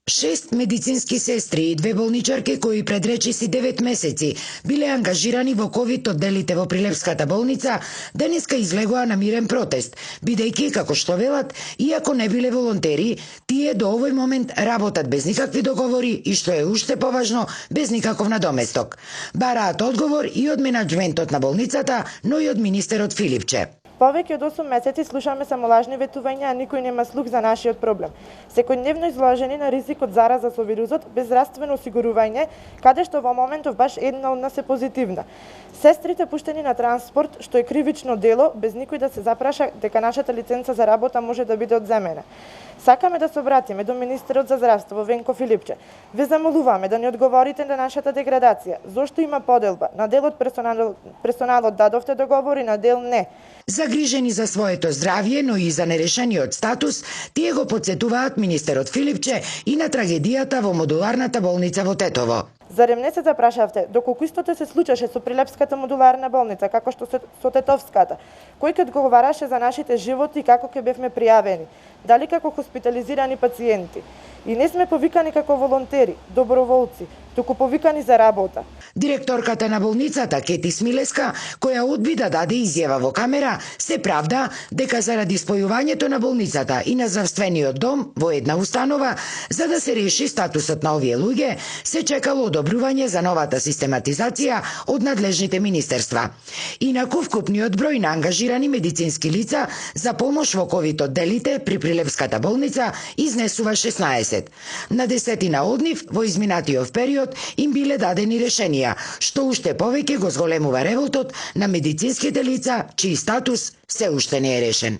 6 медицински сестри и 2 болничарки кои пред речиси 9 месеци биле ангажирани во ковид одделите во Прилепската болница, денеска излегоа на мирен протест, бидејќи, како што велат, иако не биле волонтери, тие до овој момент работат без никакви договори и, што е уште поважно, без никаков надоместок. Бараат одговор и од менаџментот на болницата, но и од министерот Филипче. Повеќе од 8 месеци слушаме само лажни ветувања, а никој нема слух за нашиот проблем. Секојдневно изложени на ризик од зараза со вирусот, без здравствено осигурување, каде што во моментов баш една од нас е позитивна. Сестрите пуштени на транспорт, што е кривично дело, без никој да се запраша дека нашата лиценца за работа може да биде одземена. Сакаме да се обратиме до министерот за здравство Венко Филипче. Ве замолуваме да ни одговорите на нашата деградација. Зошто има поделба? На дел од персоналот дадовте договори, на дел не. Загрижени за своето здравје, но и за нерешениот статус, тие го потсетуваат министерот Филипче и на трагедијата во модуларната болница во Тетово. Зарем не се запрашавте доколку истото се случеше со Прилепската модуларна болница, како што со Тетовската? Кој ќе одговараше за нашите животи и како ќе бевме пријавени? Дали како хоспитализирани пациенти? И не сме повикани како волонтери, доброволци, туку повикани за работа. Директорката на болницата Кети Смилеска, која одби да даде изјава во камера, се правда дека заради спојувањето на болницата и на здравствениот дом во една установа, за да се реши статусот на овие луѓе, се чекало одобрување за новата систематизација од надлежните министерства. Инаку вкупниот број на ангажирани медицински лица за помош во ковид одделите при Прилепската болница изнесува 16. На 10 од нив во изминатиот период им биле дадени решенија, што уште повеќе го зголемува револтот на медицинските лица чиј статус се уште не е решен.